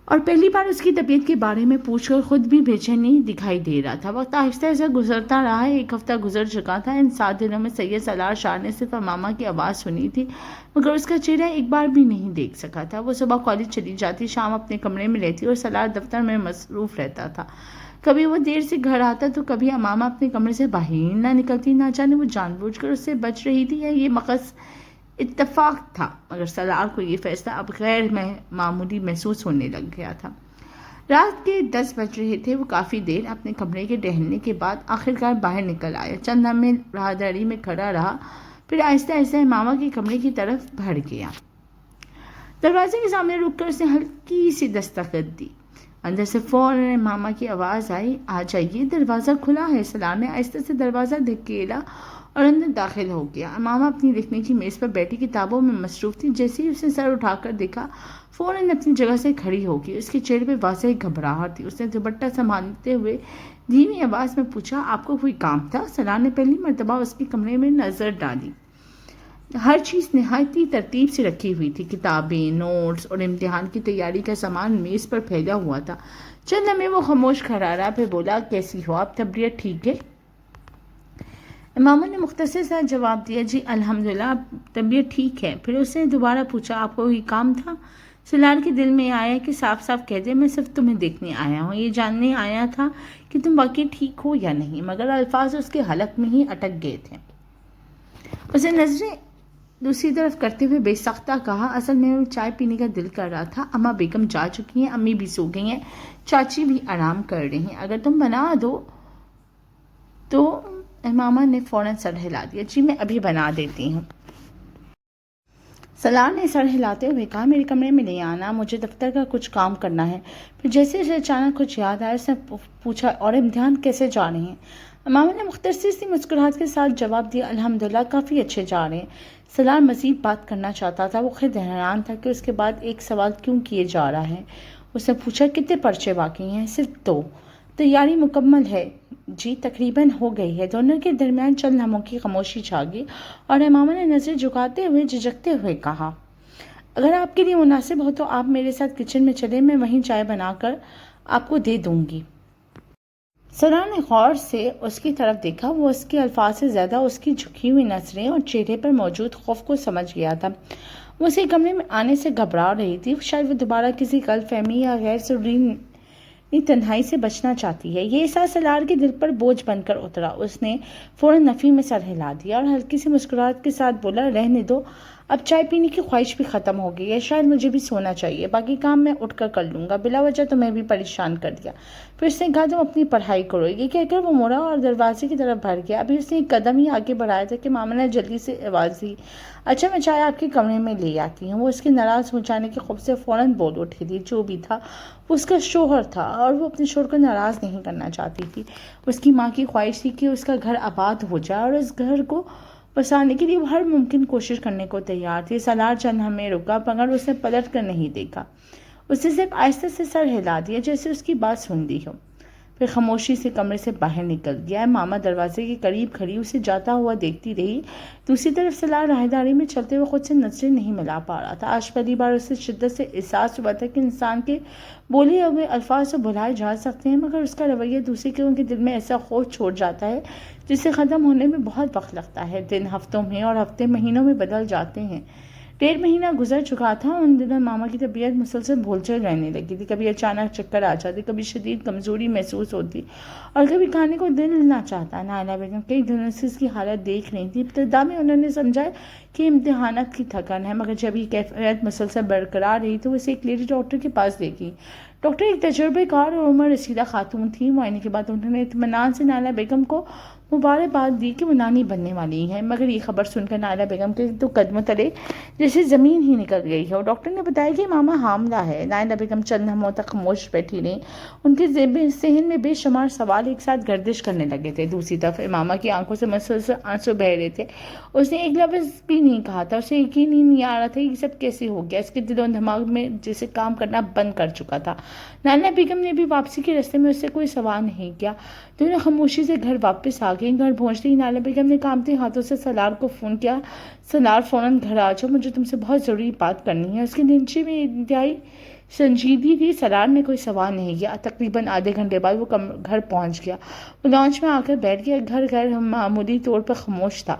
اور پہلی بار اس کی طبیعت کے بارے میں پوچھ کر خود بھی بے چینی دکھائی دے رہا تھا۔ وقت آہستہ آہستہ گزرتا رہا، ایک ہفتہ گزر چکا تھا۔ ان 7 دنوں میں سید سالار شاہ نے صرف امامہ کی آواز سنی تھی، مگر اس کا چہرہ ایک بار بھی نہیں دیکھ سکا تھا۔ وہ صبح کالج چلی جاتی، شام اپنے کمرے میں رہتی اور سالار دفتر میں مصروف رہتا تھا۔ کبھی وہ دیر سے گھر آتا تو کبھی امامہ اپنے کمرے سے باہر ہی نہ نکلتی۔ نہ جانے وہ جان بوجھ کر اس سے بچ رہی تھی یا یہ محض اتفاق تھا، مگر سالار کو یہ فیصلہ اب غیر معمولی محسوس ہونے لگ گیا تھا۔ رات کے 10 بج رہے تھے۔ وہ کافی دیر اپنے کمرے کے ٹہلنے کے بعد آخرکار باہر نکل آیا۔ چند لمحے راہداری میں کھڑا رہا، پھر آہستہ آہستہ امامہ کے کمرے کی طرف بڑھ گیا۔ دروازے کے سامنے رک کر اس نے ہلکی سی دستک دی۔ اندر سے فوراً امامہ کی آواز آئی، آ جائیے، دروازہ کھلا ہے۔ سالار نے آہستہ سے دروازہ دھکیلا اور اندر داخل ہو گیا۔ امامہ اپنی لکھنے کی میز پر بیٹھی کتابوں میں مصروف تھی۔ جیسے ہی اس نے سر اٹھا کر دیکھا، فوراً اپنی جگہ سے کھڑی ہو گئی۔ اس کے چہرے پہ واضح گھبراہٹ تھی۔ اس نے دوپٹہ سنبھالتے ہوئے دھیمی آواز میں پوچھا، آپ کو کوئی کام تھا؟ سالار نے پہلی مرتبہ اس کے کمرے میں نظر ڈالی۔ ہر چیز نہایت ترتیب سے رکھی ہوئی تھی، کتابیں، نوٹس اور امتحان کی تیاری کا سامان میز پر پھیلا ہوا تھا۔ چند لمحے وہ خاموش کھڑا رہا، پھر بولا، کیسی ہو آپ؟ طبیعت ٹھیک ہے؟ امامہ نے مختصر سا جواب دیا، جی الحمدللہ طبیعت ٹھیک ہے۔ پھر اس نے دوبارہ پوچھا، آپ کو کوئی کام تھا؟ سالار کے دل میں آیا کہ صاف صاف کہہ دے، میں صرف تمہیں دیکھنے آیا ہوں، یہ جاننے آیا تھا کہ تم واقعی ٹھیک ہو یا نہیں، مگر الفاظ اس کے حلق میں ہی اٹک گئے تھے۔ اسے نظریں دوسری طرف کرتے ہوئے بے سختہ کہا، اصل میں چائے پینے کا دل کر رہا تھا، اماں بیگم جا چکی ہیں، امی بھی سو گئی ہیں، چاچی بھی آرام کر رہی ہیں، اگر تم بنا دو تو۔ امامہ نے فوراً سر ہلا دیا، جی میں ابھی بنا دیتی ہوں۔ سالار نے سر ہلاتے ہوئے کہا، میرے کمرے میں لے آنا، مجھے دفتر کا کچھ کام کرنا ہے۔ پھر جیسے اسے اچانک کچھ یاد آیا، اس نے پوچھا، اور امتحان کیسے جا رہے ہیں؟ امامہ نے مختصر سی مسکراہٹ کے ساتھ جواب دیا، الحمدللہ کافی اچھے جا رہے ہیں۔ سالار مزید بات کرنا چاہتا تھا، وہ خود حیران تھا کہ اس کے بعد ایک سوال کیوں کیے جا رہا ہے۔ اس نے پوچھا، کتنے پرچے باقی ہیں؟ صرف 2۔ تیاری مکمل ہے جی، تقریباً ہو گئی ہے۔ دونوں کے درمیان چند لمحوں کی خاموشی چھا گئی اور امامہ نے نظریں جھکاتے ہوئے جھجکتے ہوئے کہا، اگر آپ کے لیے مناسب ہو تو آپ میرے ساتھ کچن میں چلیں، میں وہیں چائے بنا کر آپ کو دے دوں گی۔ سرار نے غور سے اس کی طرف دیکھا۔ وہ اس کے الفاظ سے زیادہ اس کی جھکی ہوئی نظریں اور چہرے پر موجود خوف کو سمجھ گیا تھا۔ وہ اسے کمرے میں آنے سے گھبرا رہی تھی۔ شاید وہ دوبارہ کسی غلط فہمی یا غیر ضروری تنہائی سے بچنا چاہتی ہے۔ یہ احساس سرار کے دل پر بوجھ بن کر اترا۔ اس نے فوراً نفی میں سر ہلا دیا اور ہلکی سی مسکراہٹ کے ساتھ بولا، رہنے دو، اب چائے پینے کی خواہش بھی ختم ہو گئی ہے، شاید مجھے بھی سونا چاہیے، باقی کام میں اٹھ کر لوں گا، بلا وجہ تمہیں بھی پریشان کر دیا۔ پھر اس نے کہا، تم اپنی پڑھائی کرو۔ یہ کہہ کر وہ مڑا اور دروازے کی طرف بڑھ گیا۔ ابھی اس نے ایک قدم ہی آگے بڑھایا تھا کہ ماما نے جلدی سے آواز دی، اچھا میں چائے آپ کے کمرے میں لے آتی ہوں۔ وہ اس کے ناراض ہو جانے کے خوف سے فوراً بول اٹھی تھی۔ جو بھی تھا وہ اس کا شوہر تھا اور وہ اپنے شوہر کو ناراض نہیں کرنا چاہتی تھی۔ اس کی ماں کی خواہش تھی کہ اس کا گھر آباد ہو جائے اور اس گھر کو بسانے کے لیے وہ ہر ممکن کوشش کرنے کو تیار تھی۔ سالار چند لمحے رکا مگر اس نے پلٹ کر نہیں دیکھا۔ اس نے صرف آہستہ سے سر ہلا دیا جیسے اس کی بات سن لی ہو، پھر خاموشی سے کمرے سے باہر نکل گیا۔ ماما دروازے کے قریب کھڑی اسے جاتا ہوا دیکھتی رہی۔ دوسری طرف سالار راہداری میں چلتے ہوئے خود سے نظریں نہیں ملا پا رہا تھا۔ آج پہلی بار اسے شدت سے احساس ہوا تھا کہ انسان کے بولے ہوئے الفاظ تو بھلائے جا سکتے ہیں مگر اس کا رویہ دوسرے کے ان کے دل میں ایسا خوف چھوڑ جاتا ہے جسے ختم ہونے میں بہت وقت لگتا ہے۔ دن ہفتوں میں اور ہفتے مہینوں میں بدل جاتے ہیں۔ 1.5 مہینہ گزر چکا تھا۔ ان دنوں ماما کی طبیعت مسلسل بھول رہنے لگی تھی۔ کبھی اچانک چکر آ جاتے، کبھی شدید کمزوری محسوس ہوتی اور کبھی کھانے کو دل نہ چاہتا۔ نائلہ بیگم کئی دنوں سے اس کی حالت دیکھ رہی تھی۔ ابتدا میں انہوں نے سمجھا کہ امتحانات کی تھکن ہے مگر جب یہ کیفیت مسلسل برقرار رہی تو اسے ایک لیڈی ڈاکٹر کے پاس لے گئی۔ ڈاکٹر ایک تجربے کار اور عمر رسیدہ خاتون تھی۔ معائنے کے بعد انہوں نے اطمینان سے نائلہ بیگم کو مبارکباد دی کہ وہ نانی بننے والی ہیں، مگر یہ خبر سن کر نائلہ بیگم کے تو قدموں تلے جیسے زمین ہی نکل گئی ہے۔ ڈاکٹر نے بتایا کہ ماما حاملہ ہے۔ نائلہ بیگم چند لمحوں تک خاموش بیٹھی رہیں۔ ان کے ذہن میں بے شمار سوال ایک ساتھ گردش کرنے لگے تھے۔ دوسری طرف ماما کی آنکھوں سے مسلسل آنسو بہہ رہے تھے۔ اس نے ایک لفظ بھی نہیں کہا تھا۔ اسے یقین ہی نہیں آ رہا تھا یہ سب کیسے ہو گیا۔ اس کے دل و دماغ میں جیسے کام کرنا بند کر چکا تھا۔ نائلہ بیگم نے بھی واپسی کے راستے میں اس سے کوئی سوال نہیں کیا۔ دونوں خاموشی سے گھر واپس آ گئے۔ گھر پہنچتے ہی نائلہ بیگم نے کانپتے ہاتھوں سے سالار کو فون کیا، سالار فوراً گھر آ جاؤ، مجھے تم سے بہت ضروری بات کرنی ہے۔ اس کے لہجے میں انتہائی سنجیدگی تھی۔ سالار نے کوئی سوال نہیں کیا۔ تقریباً آدھے گھنٹے بعد وہ گھر پہنچ گیا۔ وہ لانچ میں آ کر بیٹھ گیا۔ گھر غیر معمولی طور پر خاموش تھا۔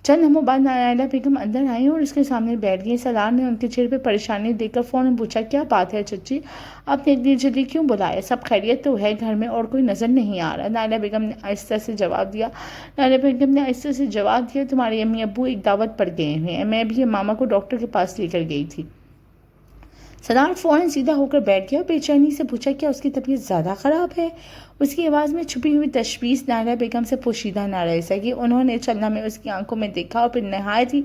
چند لمحوں بعد نائلہ بیگم اندر آئیں اور اس کے سامنے بیٹھ گئی۔ سالار نے ان کے چہرے پر پریشانی دیکھ کر فوراً پوچھا، کیا بات ہے چچی؟ آپ نے اتنی جلدی کیوں بلایا؟ سب خیریت تو ہے گھر میں؟ اور کوئی نظر نہیں آ رہا؟ نائلہ بیگم نے آہستہ سے جواب دیا، تمہارے امی ابو ایک دعوت پر گئے ہوئے ہیں، میں بھی ماما کو ڈاکٹر کے پاس لے کر گئی تھی۔ سالار فوراً سیدھا ہو کر بیٹھ گیا اور بے چینی سے پوچھا، کیا اس کی طبیعت زیادہ خراب ہے؟ اس کی آواز میں چھپی ہوئی تشویش نائلہ بیگم سے پوشیدہ نہ رہ سکی۔ انہوں نے چند لمحے اس کی آنکھوں میں دیکھا اور پھر نہایت ہی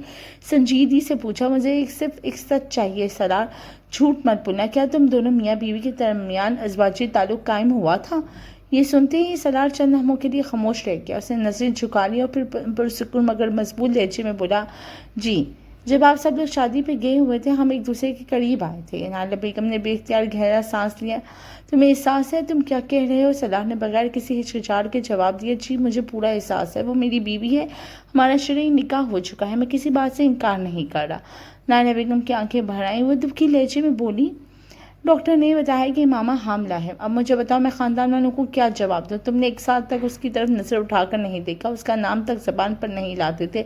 سنجیدگی سے پوچھا، مجھے صرف ایک سچ چاہیے سالار، جھوٹ مت بولنا، کیا تم دونوں میاں بیوی کے درمیان ازواجی تعلق قائم ہوا تھا؟ یہ سنتے ہی سالار چند لمحوں کے لیے خاموش رہ گیا۔ اس نے نظریں جھکا لی اور پھر پرسکون مگر مضبوط لہجے میں بولا، جی، جب آپ سب لوگ شادی پہ گئے ہوئے تھے ہم ایک دوسرے کے قریب آئے تھے۔ نائلہ بیگم نے بے اختیار گہرا سانس لیا۔ تمہیں احساس ہے؟ تم کیا کہہ رہے ہو؟ سالار نے بغیر کسی ہچکچاہٹ کے جواب دیا، جی مجھے پورا احساس ہے، وہ میری بیوی ہے، ہمارا شرعی نکاح ہو چکا ہے، میں کسی بات سے انکار نہیں کر رہا۔ نائلہ بیگم کی آنکھیں بھر آئیں۔ وہ دکھی لہجے میں بولی، ڈاکٹر نے بتایا کہ ماما حاملہ ہے، اب مجھے بتاؤ میں خاندان والوں کو کیا جواب دوں؟ تم نے ایک سال تک اس کی طرف نظر اٹھا کر نہیں دیکھا، اس کا نام تک زبان پر نہیں لاتے تھے،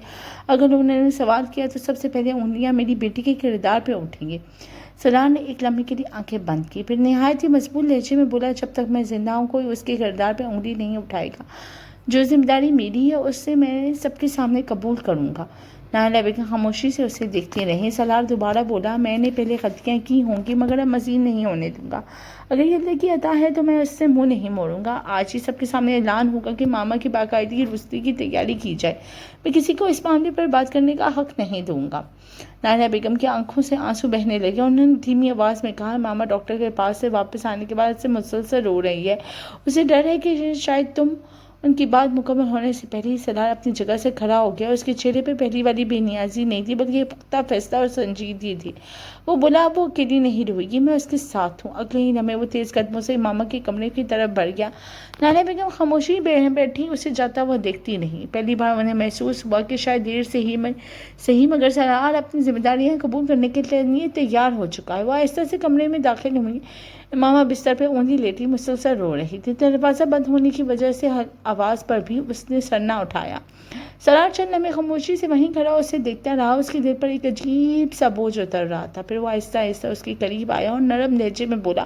اگر انہوں نے سوال کیا تو سب سے پہلے انگلیاں میری بیٹی کے کردار پہ اٹھیں گی۔ سالار نے ایک لمحے کے لیے آنکھیں بند کی، پھر نہایت ہی مضبوط لہجے میں بولا، جب تک میں زندہ ہوں کوئی اس کے کردار پہ انگلی نہیں اٹھائے گا، جو ذمہ داری میری ہے اس سے میں سب کے سامنے قبول کروں گا۔ نائلہ بیگم خاموشی سے اسے دیکھتی رہیں۔ سالار دوبارہ بولا، میں نے پہلے غلطیاں کی ہوں گی مگر اب مزید نہیں ہونے دوں گا، اگر یہ اللہ کی عطا ہے تو میں اس سے منہ نہیں موڑوں گا۔ آج ہی سب کے سامنے اعلان ہوگا کہ ماما کی باقاعدگی رخصتی کی تیاری کی جائے، میں کسی کو اس معاملے پر بات کرنے کا حق نہیں دوں گا۔ نائلہ بیگم کی آنکھوں سے آنسو بہنے لگے۔ انہوں نے دھیمی آواز میں کہا، ماما ڈاکٹر کے پاس سے واپس آنے کے بعد سے مسلسل رو رہی ہے، اسے ڈر ہے کہ شاید تم ان کی بات مکمل ہونے سے پہلے ہی سالار اپنی جگہ سے کھڑا ہو گیا۔ اس کے چہرے پہ پہلی والی بے نیازی نہیں تھی بلکہ پختہ فیصلہ اور سنجیدگی تھی۔ وہ بولا وہ اکیلی نہیں رہے گی، میں اس کے ساتھ ہوں۔ اگلے ہی لمحے وہ تیز قدموں سے ماما کے کمرے کی طرف بڑھ گیا۔ نانا بیگم خاموشی بیٹھی اسے جاتا ہوا دیکھتی نہیں۔ پہلی بار انہیں محسوس ہوا کہ شاید دیر سے ہی صحیح مگر سرار اپنی ذمہ داریاں قبول کرنے کے لیے تیار ہو چکا ہے۔ وہ آہستہ سے کمرے میں داخل ہوئی۔ ماما بستر پہ اونی لیٹی مسلسل رو رہی تھی۔ دروازہ بند ہونے کی وجہ سے آواز پر بھی اس نے سر نہ اٹھایا۔ سرار چند لمحے خاموشی سے وہیں کھڑا اسے دیکھتا رہا۔ اس کے دل پر ایک عجیب سا بوجھ اتر رہا تھا۔ پھر وہ آہستہ آہستہ اس کے قریب آیا اور نرم لہجے میں بولا،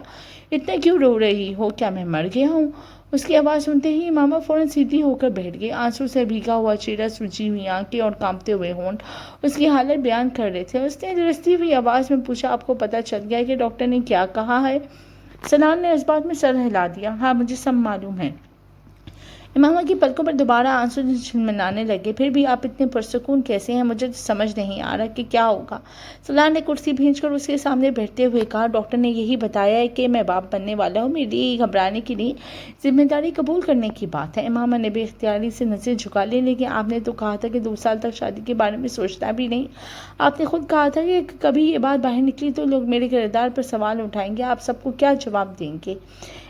اتنا کیوں رو رہی ہو؟ کیا میں مر گیا ہوں؟ اس کی آواز سنتے ہی ماما فوراً سیدھی ہو کر بیٹھ گئی۔ آنسو سے بھیگا ہوا چہرہ، سوجی ہوئی آنکھیں اور کانپتے ہوئے ہونٹ اس کی حالت بیان کر رہے تھے۔ اس نے درستی ہوئی آواز میں پوچھا، آپ کو پتہ چل گیا کہ ڈاکٹر نے کیا کہا ہے؟ سنان نے اس بات میں سر ہلا دیا۔ ہاں مجھے سب معلوم ہے۔ ماما کی پلکوں پر دوبارہ آنسو جھنجھنانے لگے۔ پھر بھی آپ اتنے پرسکون کیسے ہیں؟ مجھے تو سمجھ نہیں آ رہا کہ کیا ہوگا۔ سنان نے کرسی بھینچ کر اس کے سامنے بیٹھتے ہوئے کہا، ڈاکٹر نے یہی بتایا ہے کہ میں باپ بننے والا ہوں۔ میرے لیے گھبرانے کی نہیں، ذمہ داری قبول کرنے کی بات ہے۔ ماما نے بے اختیاری سے نظریں جھکا لی، لیکن آپ نے تو کہا تھا کہ 2 سال تک شادی کے بارے میں سوچنا بھی نہیں۔ آپ نے خود کہا تھا کہ کبھی یہ بات باہر نکلی تو لوگ میرے کردار پر سوال اٹھائیں گے۔ آپ سب کو کیا جواب دیں گے؟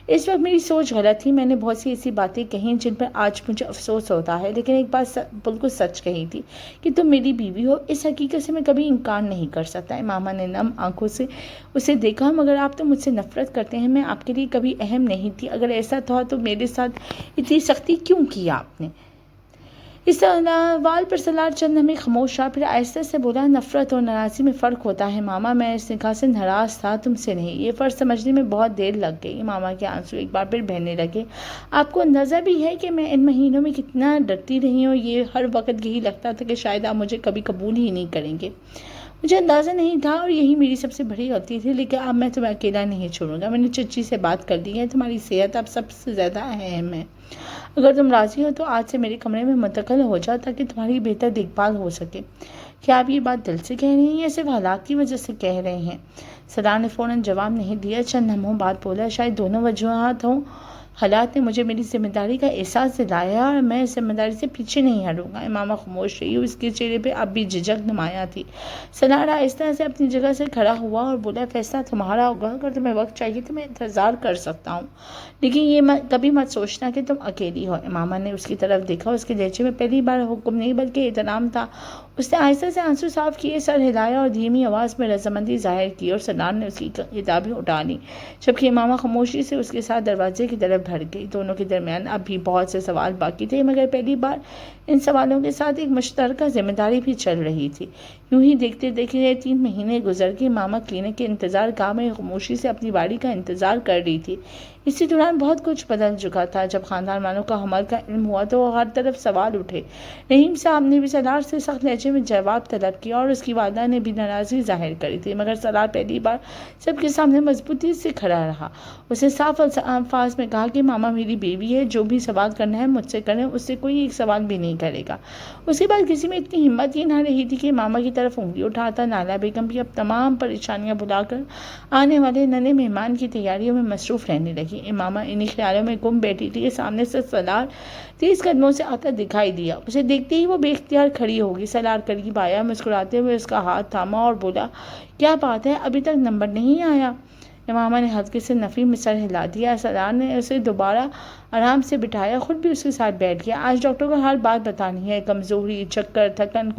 اس وقت میری سوچ غلط تھی۔ میں نے بہت سی ایسی باتیں کہیں جن پر آج مجھے افسوس ہوتا ہے، لیکن ایک بات بالکل سچ کہی تھی کہ تم میری بیوی ہو۔ اس حقیقت سے میں کبھی انکار نہیں کر سکتا۔ ماما نے نم آنکھوں سے اسے دیکھا، مگر آپ تو مجھ سے نفرت کرتے ہیں۔ میں آپ کے لیے کبھی اہم نہیں تھی۔ اگر ایسا تھا تو میرے ساتھ اتنی سختی کیوں کی آپ نے؟ اس سوال پر سلار چند لمحے خاموش رہا، پھر آہستہ سے بولا، نفرت اور ناراضی میں فرق ہوتا ہے ماما۔ میں اس نکاح سے ناراض تھا، تم سے نہیں۔ یہ فرق سمجھنے میں بہت دیر لگ گئی۔ ماما کے آنسو ایک بار پھر بہنے لگے۔ آپ کو اندازہ بھی ہے کہ میں ان مہینوں میں کتنا ڈرتی رہی ہوں؟ یہ ہر وقت یہی لگتا تھا کہ شاید آپ مجھے کبھی قبول ہی نہیں کریں گے۔ مجھے اندازہ نہیں تھا اور یہی میری سب سے بڑی غلطی تھی، لیکن اب میں تمہیں اکیلا نہیں چھوڑوں گا۔ میں نے چچی سے بات کر لی ہے، تمہاری صحت اب سب سے زیادہ اہم ہے۔ اگر تم راضی ہو تو آج سے میرے کمرے میں منتقل ہو جاؤ تاکہ تمہاری بہتر دیکھ بھال ہو سکے۔ کیا آپ یہ بات دل سے کہہ رہی ہیں یا صرف حالات کی وجہ سے کہہ رہے ہیں؟ سرار نے فوراً جواب نہیں دیا۔ چند لمحوں بعد بولا، شاید دونوں وجوہات ہوں۔ حالات نے مجھے میری ذمہ داری کا احساس دلایا اور میں اس ذمہ داری سے پیچھے نہیں ہٹوں گا۔ ماما خاموش رہی، اس کے چہرے پہ اب بھی جھجک نمایاں تھی۔ سرار آہستہ سے اپنی جگہ سے کھڑا ہوا اور بولا، فیصلہ تمہارا ہوگا۔ اگر تمہیں وقت چاہیے تو میں انتظار کر سکتا ہوں، لیکن یہ کبھی مت سوچنا کہ تم اکیلی ہو۔ ماما نے اس کی طرف دیکھا۔ اس کے لہجے میں پہلی بار حکم نہیں بلکہ احترام تھا۔ اس نے آہستہ سے آنسو صاف کیے، سر ہلایا اور دھیمی آواز میں رضامندی ظاہر کی، اور سرار نے اس کی کتابیں اٹھا لیں، جبکہ ماما خاموشی سے اس کے ساتھ دروازے کی طرف بڑھ گئی۔ دونوں کے درمیان اب بھی بہت سے سوال باقی تھے، مگر پہلی بار ان سوالوں کے ساتھ ایک مشترکہ ذمہ داری بھی چل رہی تھی۔ یوں ہی دیکھتے دیکھتے 3 مہینے گزر گئے۔ ماما کلینک کے انتظار گاہ میں خاموشی سے اپنی باری کا انتظار کر رہی تھی۔ اسی دوران بہت کچھ بدل چکا تھا۔ جب خاندان والوں کا حمل کا علم ہوا تو ہر طرف سوال اٹھے۔ رحیم صاحب نے بھی سرار سے سخت لہجے میں جواب طلب کیا اور اس کی والدہ نے بھی ناراضگی ظاہر کری تھی، مگر سرار پہلی بار سب کے سامنے مضبوطی سے کھڑا رہا۔ اسے صاف الفاظ میں کہا کہ ماما میری بیوی ہے، جو بھی سوال کرنا ہے مجھ سے کریں، اس سے کوئی ایک سوال بھی نہیں کرے گا۔ اس کے بعد کسی میں اتنی ہمت ہی نہ رہی تھی کہ ماما کی طرف انگلی اٹھاتا۔ نالا بیگم بھی اب تمام پریشانیاں بھلا کر آنے والے نئے مہمان کی تیاریوں میں مصروف رہنے لگی۔ ماما انہی خیالوں میں گم بیٹھی تھی کہ سامنے سے سرار تیز قدموں سے آتا دکھائی دیا۔ اسے دیکھتے ہی وہ بے اختیار کھڑی ہوگی۔ سرار قریب آیا، مسکراتے ہوئے اس کا ہاتھ تھاما اور بولا، کیا بات ہے، ابھی تک نمبر نہیں آیا؟ ماما نے ہلکے سے نفی میں سر ہلا دیا۔ سرار نے اسے دوبارہ آرام سے بٹھایا، خود بھی اس کے ساتھ بیٹھ گیا۔ آج ڈاکٹر کو ہر بات بتانی ہے، کمزوری، چکر، تھکن،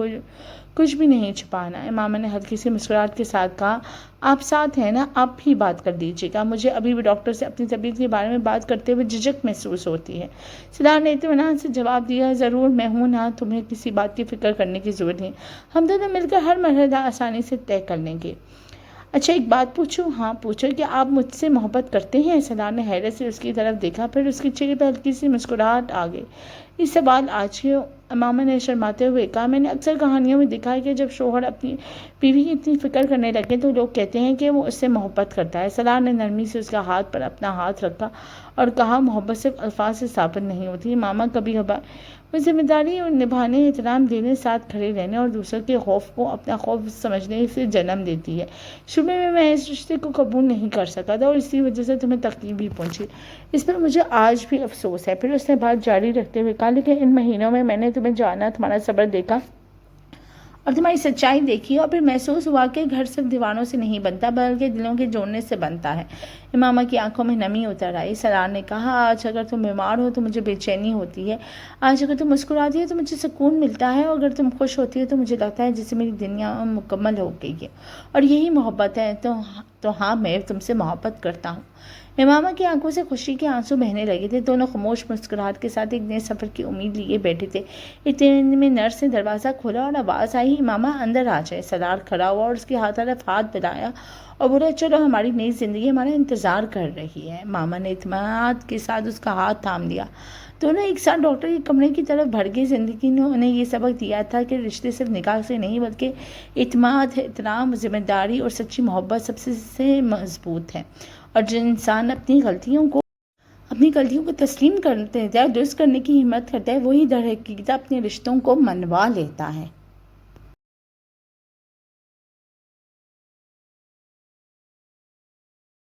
کچھ بھی نہیں چھپانا ہے۔ ماما نے ہلکی سی مسکراہٹ کے ساتھ کہا، آپ ساتھ ہیں نا، آپ ہی بات کر دیجیے گا۔ مجھے ابھی بھی ڈاکٹر سے اپنی طبیعت کے بارے میں بات کرتے ہوئے جھجک محسوس ہوتی ہے۔ سرار نے اطمینان سے جواب دیا، ضرور میں ہوں نا، تمہیں کسی بات کی فکر کرنے کی ضرورت نہیں۔ ہم دونوں مل کر ہر مرحلہ آسانی سے طے کر لیں گے۔ اچھا ایک بات پوچھوں؟ ہاں پوچھو، کہ آپ مجھ سے محبت کرتے ہیں؟ سرار نے حیرت سے اس کی طرف دیکھا، پھر اس کے چہرے پر ہلکی سی مسکراہٹ آ گئی۔ یہ سوال آج کیوں؟ ماما نے شرماتے ہوئے کہا، میں نے اکثر کہانیوں میں دیکھا ہے کہ جب شوہر اپنی بیوی کی اتنی فکر کرنے لگے تو لوگ کہتے ہیں کہ وہ اس سے محبت کرتا ہے۔ سرار نے نرمی سے اس کا ہاتھ پر اپنا ہاتھ رکھا اور کہا، محبت صرف الفاظ سے ثابت نہیں ہوتی ماما، کبھی کبھار وہ ذمہ داری اور نبھانے، احترام دینے، ساتھ کھڑے رہنے اور دوسرے کے خوف کو اپنا خوف سمجھنے سے جنم دیتی ہے۔ شروع میں اس رشتے کو قبول نہیں کر سکا تھا اور اسی وجہ سے تمہیں تکلیف بھی پہنچی، اس پر مجھے آج بھی افسوس ہے۔ پھر اس نے بات جاری رکھتے ہوئے کہا، لیکن ان مہینوں میں میں نے تمہیں جانا، تمہارا صبر دیکھا، اور تمہاری سچائی دیکھی اور پھر محسوس ہوا کہ گھر صرف دیواروں سے نہیں بنتا بلکہ دلوں کے جوڑنے سے بنتا ہے۔ امامہ کی آنکھوں میں نمی اتر آئی۔ سرار نے کہا، آج اگر تم بیمار ہو تو مجھے بے چینی ہوتی ہے، آج اگر تم مسکراتی ہو تو مجھے سکون ملتا ہے، اور اگر تم خوش ہوتی ہو تو مجھے لگتا ہے جسے میری دنیا مکمل ہو گئی ہے، اور یہی محبت ہے۔ تو ہاں، میں تم سے محبت کرتا ہوں۔ امامہ کی آنکھوں سے خوشی کے آنسو بہنے لگے تھے۔ دونوں خاموش مسکراہٹ کے ساتھ ایک نئے سفر کی امید لیے بیٹھے تھے۔ اتنے میں نرس نے دروازہ کھولا اور آواز آئی، امامہ اندر آ جائے۔ سرار کھڑا ہوا اور اس کے ہاتھ طرف ہاتھ بڑھایا اور بولا، چلو، ہماری نئی زندگی ہمارا انتظار کر رہی ہے۔ ماما نے اعتماد کے ساتھ اس کا ہاتھ تھام لیا۔ دونوں ایک ساتھ ڈاکٹر کے کمرے کی طرف بڑھ گئے۔ زندگی نے انہیں یہ سبق دیا تھا کہ رشتے صرف نکاح سے نہیں بلکہ اعتماد، احترام، ذمہ داری اور سچی محبت سب سے مضبوط ہے، اور جو انسان اپنی غلطیوں کو تسلیم کرتے ہیں، درست کرنے کی ہمت کرتا ہے، وہی در حقیقت اپنے رشتوں کو منوا لیتا ہے۔